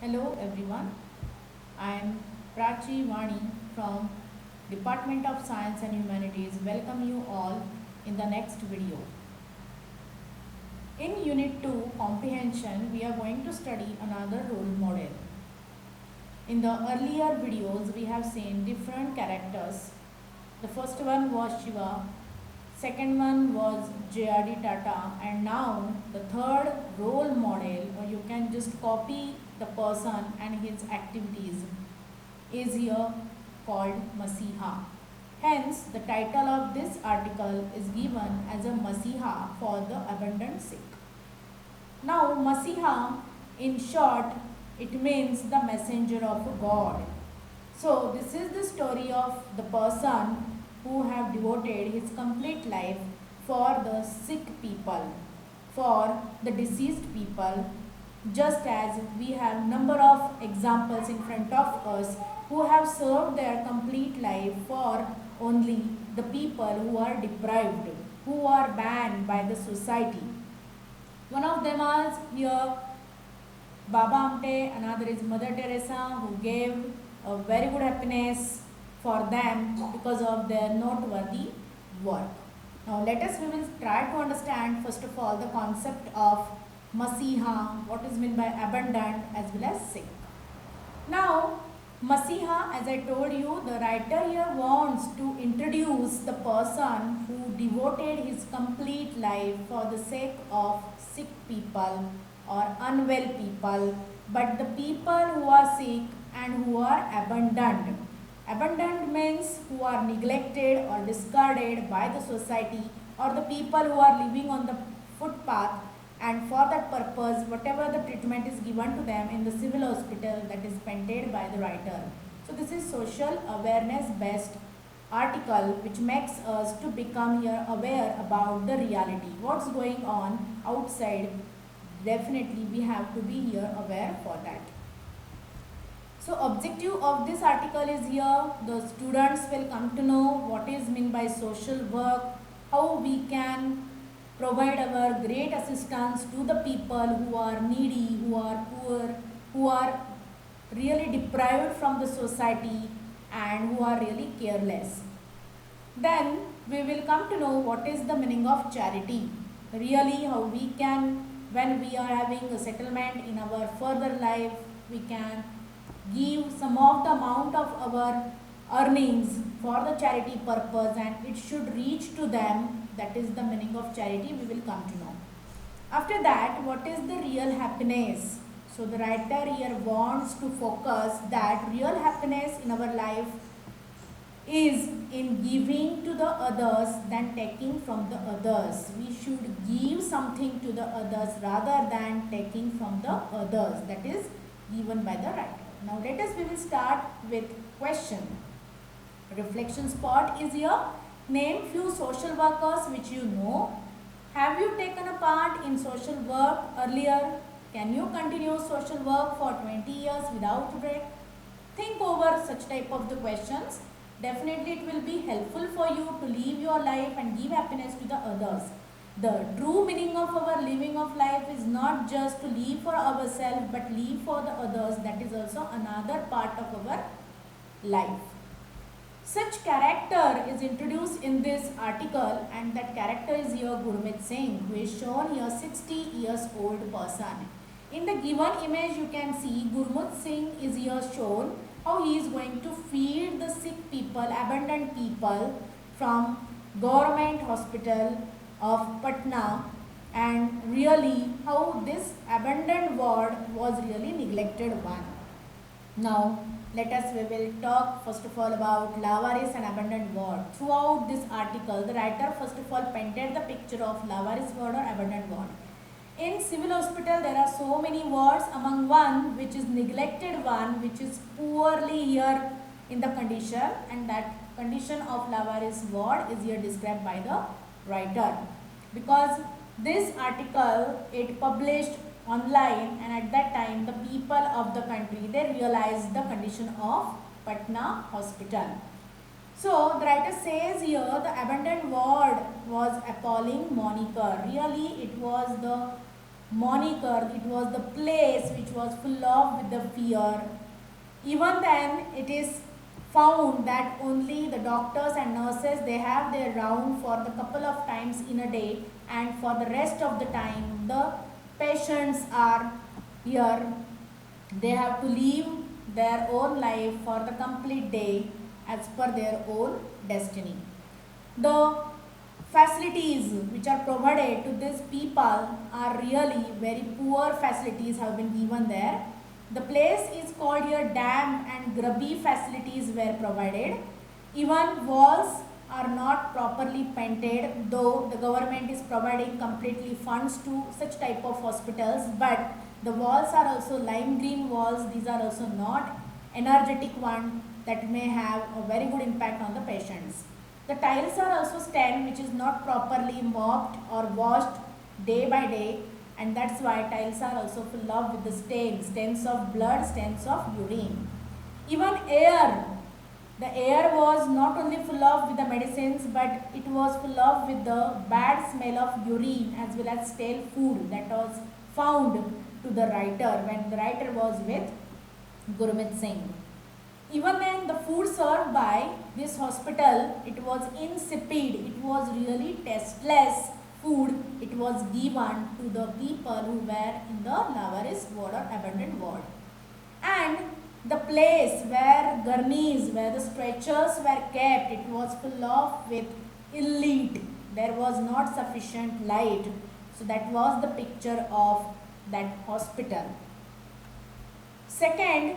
Hello everyone, I am Prachi Vani from Department of Science and Humanities. Welcome you all in the next video. In Unit 2 Comprehension, we are going to study another role model. In the earlier videos, we have seen different characters. The first one was Shiva, second one was J.R.D. Tata, and now the third role model, or you can just copy the person and his activities, is here called Masiha. Hence, the title of this article is given as a Masiha for the abundant sick. Now, Masiha, in short, it means the messenger of God. So, this is the story of the person who have devoted his complete life for the sick people, for the deceased people, just as we have number of examples in front of us who have served their complete life for only the people who are deprived, who are banned by the society. One of them is here Baba Amte, another is Mother Teresa, who gave a very good happiness for them because of their noteworthy work. Now we will try to understand first of all the concept of Masiha, what is meant by abundant as well as sick. Now Masiha, as I told you, the writer here wants to introduce the person who devoted his complete life for the sake of sick people or unwell people, but the people who are sick and who are abandoned. Abandoned means who are neglected or discarded by the society, or the people who are living on the footpath, and for that purpose whatever the treatment is given to them in the civil hospital, that is painted by the writer. So this is social awareness based article which makes us to become here aware about the reality, what's going on outside. Definitely we have to be here aware for that. So objective of this article is here, the students will come to know what is meant by social work, how we can provide our great assistance to the people who are needy, who are poor, who are really deprived from the society and who are really careless. Then we will come to know what is the meaning of charity, really how we can, when we are having a settlement in our further life, we can give some of the amount of our earnings for the charity purpose and it should reach to them. That is the meaning of charity, we will come to know. After that, what is the real happiness? So the writer here wants to focus that real happiness in our life is in giving to the others than taking from the others. We should give something to the others rather than taking from the others. That is given by the writer. Now we will start with question. Reflection spot is here. Name few social workers which you know. Have you taken a part in social work earlier? Can you continue social work for 20 years without break? Think over such type of the questions. Definitely it will be helpful for you to live your life and give happiness to the others. The true meaning of our living of life is not just to live for ourselves but live for the others. That is also another part of our life. Such character is introduced in this article and that character is here Gurmeet Singh, who is shown here 60 years old person. In the given image you can see Gurmeet Singh is here shown how he is going to feed the sick people, abandoned people from government hospital of Patna, and really how this abandoned ward was really neglected one. Now we will talk first of all about Lavaris and abandoned ward. Throughout this article the writer first of all painted the picture of Lavaris ward or abandoned ward. In civil hospital there are so many wards, among one which is neglected one, which is poorly here in the condition, and that condition of Lavaris ward is here described by the writer. Because this article it published online and at that time the people of the country they realized the condition of Patna hospital. So the writer says here the abandoned ward was appalling moniker. Really it was the moniker, it was the place which was full of with the fear. Even then, it is found that only the doctors and nurses, they have their round for the couple of times in a day, and for the rest of the time the patients are here. They have to live their own life for the complete day as per their own destiny. The facilities which are provided to these people are really very poor facilities have been given there. The place is called here damp and grubby facilities were provided. Even walls are not properly painted, though the government is providing completely funds to such type of hospitals, but the walls are also lime green walls. These are also not energetic one that may have a very good impact on the patients. The tiles are also stained, which is not properly mopped or washed day by day, and that's why tiles are also full of with the stains of blood, stains of urine. Even air, the air was not only full of with the medicines, but it was full of with the bad smell of urine as well as stale food that was found to the writer when the writer was with Gurmit Singh. Even then, the food served by this hospital, it was insipid, it was really tasteless food. It was given to the people who were in the lavarist ward or abandoned ward. And the place where gurneys, where the stretchers were kept, it was full of with elite. There was not sufficient light. So that was the picture of that hospital. Second,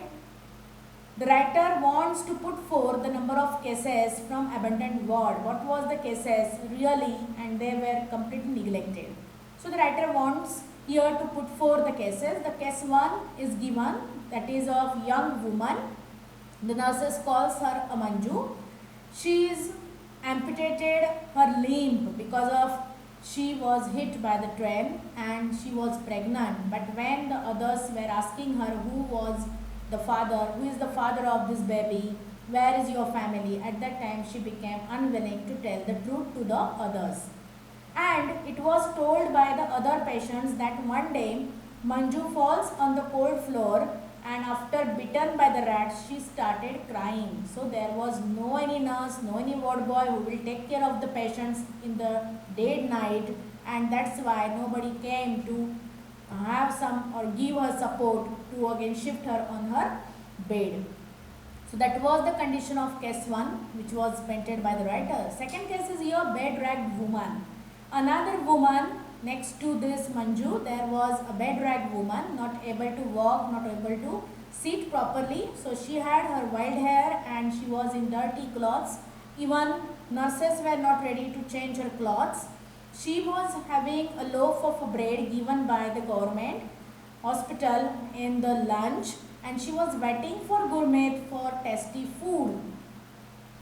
the writer wants to put forth the number of cases from abandoned ward. What was the cases really, and they were completely neglected. So the writer wants here to put forth the cases. The case 1 is given, that is of young woman. The nurses calls her a Manju. She is amputated her limb because of she was hit by the train and she was pregnant. But when the others were asking her who was the father, who is the father of this baby, where is your family, at that time she became unwilling to tell the truth to the others. And it was told by the other patients that one day Manju falls on the cold floor, and after bitten by the rats she started crying. So there was no any nurse, no any ward boy who will take care of the patients in the day and night, and that's why nobody came to have some or give her support to again shift her on her bed. So that was the condition of case 1, which was painted by the writer. Second case is here bed-ragged woman. Another woman next to this Manju, there was a bed-ragged woman, not able to walk, not able to sit properly. So she had her wild hair and she was in dirty clothes. Even nurses were not ready to change her clothes. She was having a loaf of bread given by the government hospital in the lunch, and she was waiting for Gurmit for tasty food.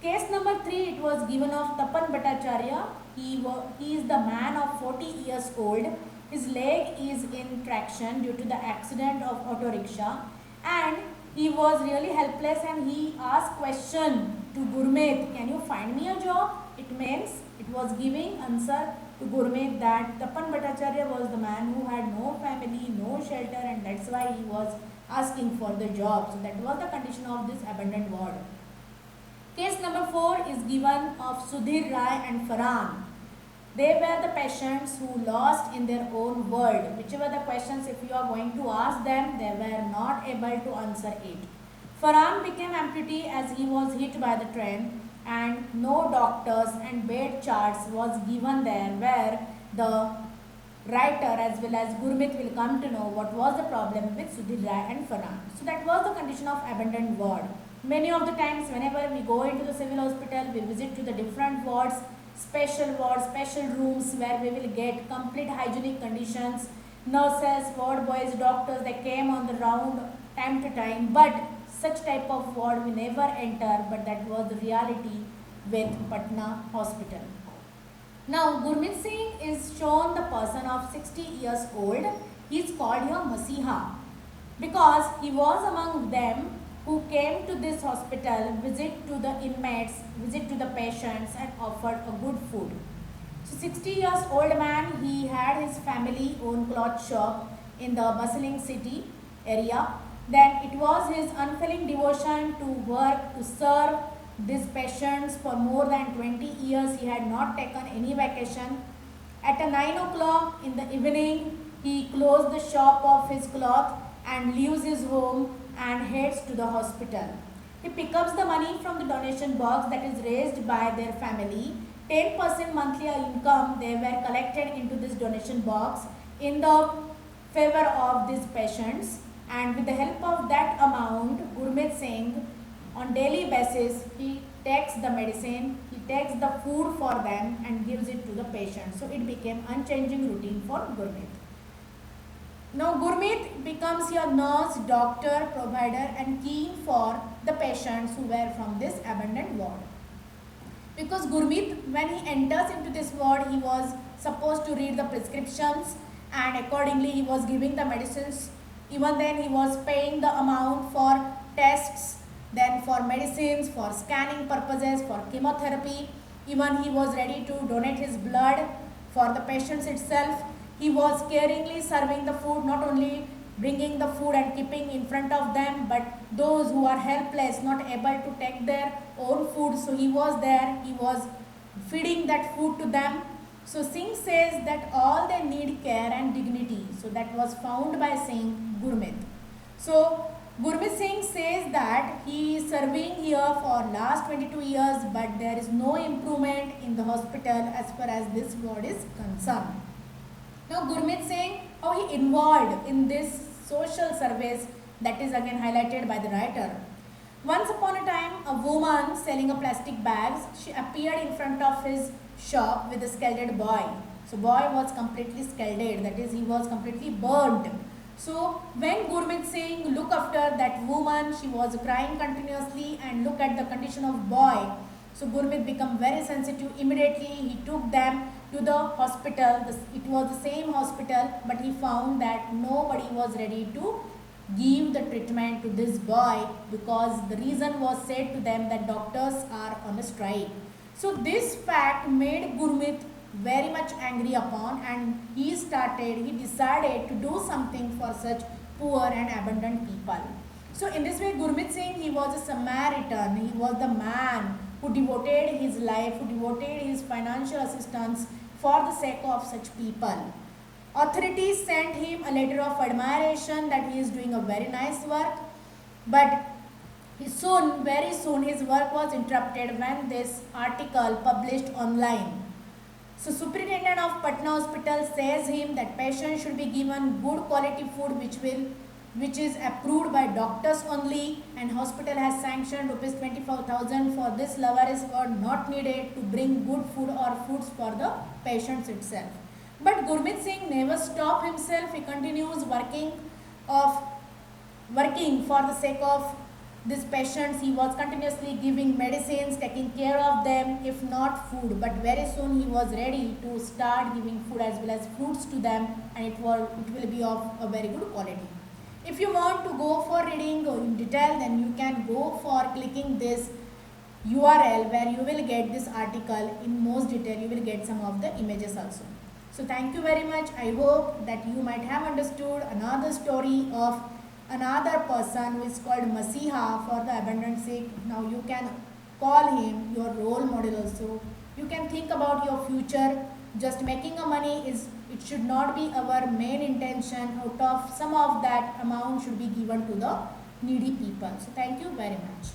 Case number 3, it was given of Tapan Bhattacharya. He is the man of 40 years old. His leg is in traction due to the accident of auto rickshaw, and he was really helpless and he asked question to Gurmit, can you find me a job? It means it was giving answer to Gurmit that Tapan Bhattacharya was the man who had no family, no shelter, and that's why he was asking for the job. So that was the condition of this abandoned ward. Case number 4 is given of Sudhir Rai and Farhan. They were the patients who lost in their own world. Whichever the questions, if you are going to ask them, they were not able to answer it. Farhan became amputee as he was hit by the train, and no doctors and bed charts was given there, where the writer as well as Gurmit will come to know what was the problem with Sudhir Rai and Farhan. So that was the condition of abandoned ward. Many of the times whenever we go into the civil hospital, we visit to the different wards, special rooms where we will get complete hygienic conditions. Nurses, ward boys, doctors, they came on the round time to time, but such type of ward we never enter, but that was the reality with Patna hospital. Now Gurmit Singh is shown the person of 60 years old. He is called here Masiha because he was among them who came to this hospital, visit to the inmates, visit to the patients and offered a good food. So 60 years old man, he had his family own cloth shop in the bustling city area. Then it was his unfailing devotion to work to serve these patients for more than 20 years. He had not taken any vacation. At 9 o'clock in the evening, he closed the shop of his cloth and leaves his home and heads to the hospital. He picks up the money from the donation box that is raised by their family. 10% monthly income they were collected into this donation box in the favor of these patients, and with the help of that amount, Gurmeet Singh on daily basis he takes the medicine, he takes the food for them and gives it to the patient. So it became unchanging routine for Gurmeet. Now Gurmeet becomes your nurse, doctor, provider and keen for the patients who were from this abandoned ward. Because Gurmeet, when he enters into this ward, he was supposed to read the prescriptions and accordingly he was giving the medicines. Even then he was paying the amount for tests, then for medicines, for scanning purposes, for chemotherapy. Even he was ready to donate his blood for the patients itself. He was caringly serving the food, not only bringing the food and keeping in front of them, but those who are helpless, not able to take their own food. So he was there, he was feeding that food to them. So Singh says that all they need care and dignity. So that was found by Singh Gurmeet. So Gurmeet Singh says that he is serving here for last 22 years, but there is no improvement in the hospital as far as this ward is concerned. Now Gurmeet Singh, how he involved in this social service, that is again highlighted by the writer. Once upon a time, a woman selling a plastic bags, she appeared in front of his shop with a scalded boy. So boy was completely scalded, that is he was completely burnt. So when Gurmeet Singh looked after that woman, she was crying continuously and look at the condition of boy. So Gurmeet became very sensitive. Immediately he took them to the hospital. It was the same hospital, but he found that nobody was ready to give the treatment to this boy because the reason was said to them that doctors are on a strike. So this fact made Gurmeet very much angry upon, and he decided to do something for such poor and abandoned people. So in this way Gurmeet Singh, he was a Samaritan, he was the man who devoted his life, who devoted his financial assistance for the sake of such people. Authorities sent him a letter of admiration that he is doing a very nice work, but very soon his work was interrupted when this article published online. So Superintendent of Patna Hospital says him that patients should be given good quality food which is approved by doctors only, and hospital has sanctioned rupees 25,000 for this lawaris ward not needed to bring good food or foods for the patients itself. But Gurmeet Singh never stopped himself. He continues working for the sake of these patients. He was continuously giving medicines, taking care of them, if not food. But very soon he was ready to start giving food as well as fruits to them, and it will be of a very good quality. If you want to go for reading in detail, then you can go for clicking this URL where you will get this article in most detail. You will get some of the images also. So thank you very much. I hope that you might have understood another story of another person who is called Masiha for the abandoned sick. Now you can call him your role model also. You can think about your future. Just making a money it should not be our main intention. Out of some of that amount should be given to the needy people. So thank you very much.